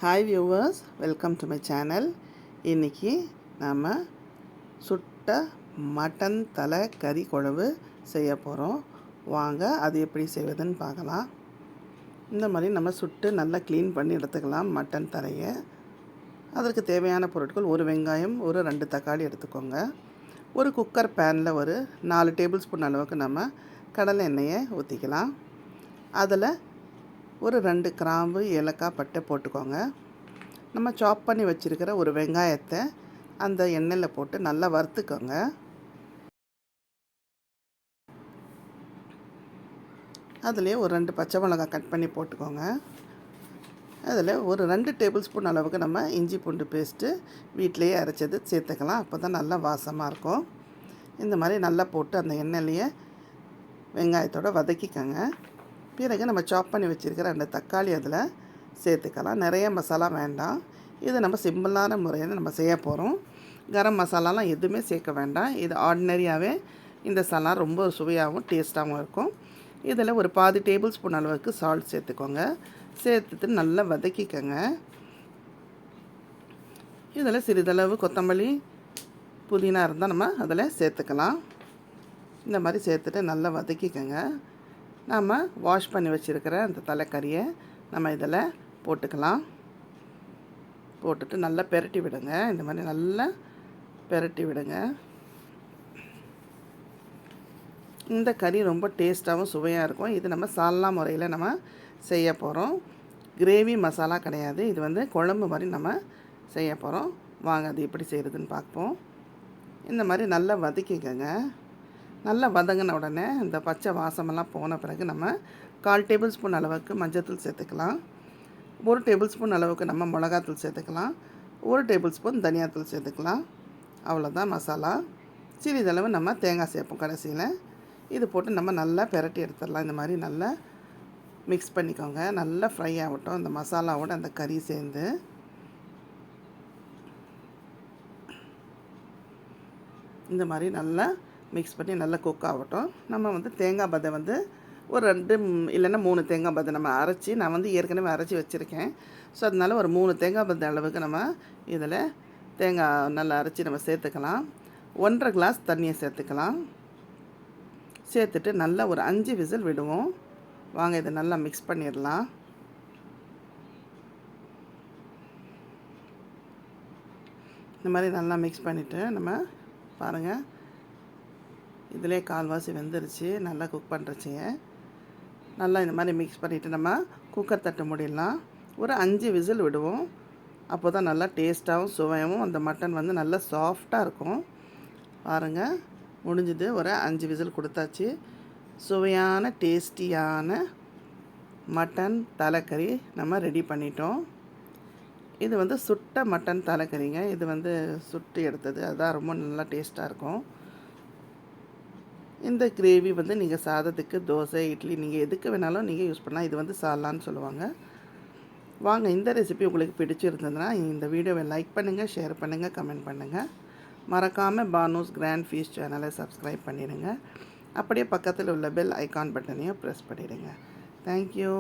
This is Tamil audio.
Hi viewers, welcome to my channel. இன்றைக்கி நாம் சுட்ட மட்டன் தலை கறி குழம்பு செய்ய போகிறோம். வாங்க அது எப்படி செய்வதுன்னு பார்க்கலாம். இந்த மாதிரி நம்ம சுட்டு நல்லா க்ளீன் பண்ணி எடுத்துக்கலாம் மட்டன் தலையை. அதற்கு தேவையான பொருட்கள்: ஒரு வெங்காயம், ஒரு 2 தக்காளி எடுத்துக்கோங்க. ஒரு குக்கர் பேனில் ஒரு 4 டேபிள் ஸ்பூன் அளவுக்கு நம்ம கடலை எண்ணெயை ஊற்றிக்கலாம். அதில் ஒரு 2 கிராம்பு, ஏலக்காய், பட்டை போட்டுக்கோங்க. நம்ம சாப் பண்ணி வச்சுருக்கிற ஒரு வெங்காயத்தை அந்த எண்ணெயில் போட்டு நல்லா வறுத்துக்கோங்க. அதிலே ஒரு 2 பச்சை மிளகாய் கட் பண்ணி போட்டுக்கோங்க. அதில் ஒரு 2 டேபிள் ஸ்பூன் அளவுக்கு நம்ம இஞ்சி பூண்டு பேஸ்ட்டு வீட்டிலையே அரைச்சது சேர்த்துக்கலாம். அப்போ தான் நல்லா வாசமாக இருக்கும். இந்த மாதிரி நல்லா போட்டு அந்த எண்ணெயிலையே வெங்காயத்தோடு வதக்கிக்கோங்க. பிறகு நம்ம சாப் பண்ணி வச்சுருக்கிற அந்த தக்காளி அதில் சேர்த்துக்கலாம். நிறைய மசாலா வேண்டாம். இது நம்ம சிம்பிளான முறையில் நம்ம செய்ய போகிறோம். கரம் மசாலாலாம் எதுவுமே சேர்க்க வேண்டாம். இது ஆர்டினரியாகவே இந்த சலா ரொம்ப சுவையாகவும் டேஸ்ட்டாகவும் இருக்கும். இதில் ஒரு பாதி டேபிள் ஸ்பூன் அளவுக்கு சால்ட் சேர்த்துக்கோங்க. சேர்த்துட்டு நல்லா வதக்கிக்கோங்க. இதில் சிறிதளவு கொத்தமல்லி, புதினா இருந்தால் நம்ம அதில் சேர்த்துக்கலாம். இந்த மாதிரி சேர்த்துட்டு நல்லா வதக்கிக்கோங்க. நம்ம வாஷ் பண்ணி வச்சுருக்கிற அந்த தலைக்கறியை நம்ம இதில் போட்டுக்கலாம். போட்டுட்டு நல்லா பெரட்டி விடுங்க. இந்த மாதிரி நல்லா பெரட்டி விடுங்க. இந்த கறி ரொம்ப டேஸ்ட்டாகவும் சுவையாக இருக்கும். இது நம்ம சால்னா முறையில் நம்ம செய்ய போகிறோம். கிரேவி மசாலா கிடையாது. இது வந்து குழம்பு மாதிரி நம்ம செய்ய போகிறோம். வாங்க அது எப்படி செய்கிறதுன்னு பார்ப்போம். இந்த மாதிரி நல்லா வதக்கிக்கோங்க. நல்லா வதங்கின உடனே இந்த பச்சை வாசமெல்லாம் போன பிறகு நம்ம 1/4 டேபிள் ஸ்பூன் அளவுக்கு மஞ்சள்தூள் சேர்த்துக்கலாம். 1 டேபிள் ஸ்பூன் அளவுக்கு நம்ம மிளகாத்தூள் சேர்த்துக்கலாம். 1 டேபிள் ஸ்பூன் தனியாத்தூள் சேர்த்துக்கலாம். அவ்வளோதான் மசாலா. சிறிதளவு நம்ம தேங்காய் சேர்ப்போம் கடைசியில். இது போட்டு நம்ம நல்லா பெரட்டி எடுத்துடலாம். இந்த மாதிரி நல்லா மிக்ஸ் பண்ணிக்கோங்க. நல்லா ஃப்ரை ஆகட்டும் அந்த மசாலாவோட அந்த கறி சேர்ந்து. இந்த மாதிரி நல்லா மிக்ஸ் பண்ணி நல்லா குக் ஆகட்டும். நம்ம வந்து தேங்காய் பதை வந்து ஒரு 2 இல்லைன்னா 3 தேங்காய் பதை நம்ம அரைச்சி, நான் வந்து ஏற்கனவே அரைச்சி வச்சுருக்கேன். ஸோ அதனால ஒரு 3 தேங்காய் பதை அளவுக்கு நம்ம இதில் தேங்காய் நல்லா அரைச்சி நம்ம சேர்த்துக்கலாம். 1.5 கிளாஸ் தண்ணியை சேர்த்துக்கலாம். சேர்த்துட்டு நல்லா ஒரு 5 விசில் விடுவோம். வாங்க இதை நல்லா மிக்ஸ் பண்ணிடலாம். இந்த மாதிரி நல்லா மிக்ஸ் பண்ணிவிட்டு நம்ம பாருங்கள், இதிலே கால்வாசி வெந்துருச்சு. நல்லா குக் பண்ணுறச்சிங்க. நல்லா இந்த மாதிரி மிக்ஸ் பண்ணிவிட்டு நம்ம குக்கர் தட்டு மூடிடலாம். ஒரு 5 விசில் விடுவோம். அப்போ தான் நல்லா டேஸ்ட்டாகவும் சுவையாகவும் அந்த மட்டன் வந்து நல்லா சாஃப்டாக இருக்கும். பாருங்கள், முடிஞ்சுது. ஒரு 5 விசில் கொடுத்தாச்சு. சுவையான டேஸ்டியான மட்டன் தலைக்கறி நம்ம ரெடி பண்ணிட்டோம். இது வந்து சுட்ட மட்டன் தலைக்கறிங்க. இது வந்து சுட்டு எடுத்தது, அதுதான் ரொம்ப நல்லா டேஸ்ட்டாக இருக்கும். இந்த கிரேவி வந்து நீங்கள் சாதத்துக்கு, தோசை, இட்லி நீங்கள் எதுக்கு வேணாலும் நீங்கள் யூஸ் பண்ணலாம். இது வந்து சால்னான்னு சொல்லுவாங்க. வாங்க, இந்த ரெசிபி உங்களுக்கு பிடிச்சிருந்ததுன்னா இந்த வீடியோவை லைக் பண்ணுங்கள், ஷேர் பண்ணுங்கள், கமெண்ட் பண்ணுங்கள். மறக்காமல் பானூஸ் கிராண்ட் ஃபீஸ்ட் சேனலை சப்ஸ்கிரைப் பண்ணிடுங்க. அப்படியே பக்கத்தில் உள்ள பெல் ஐகான் பட்டனையும் ப்ரெஸ் பண்ணிவிடுங்க. தேங்க்யூ.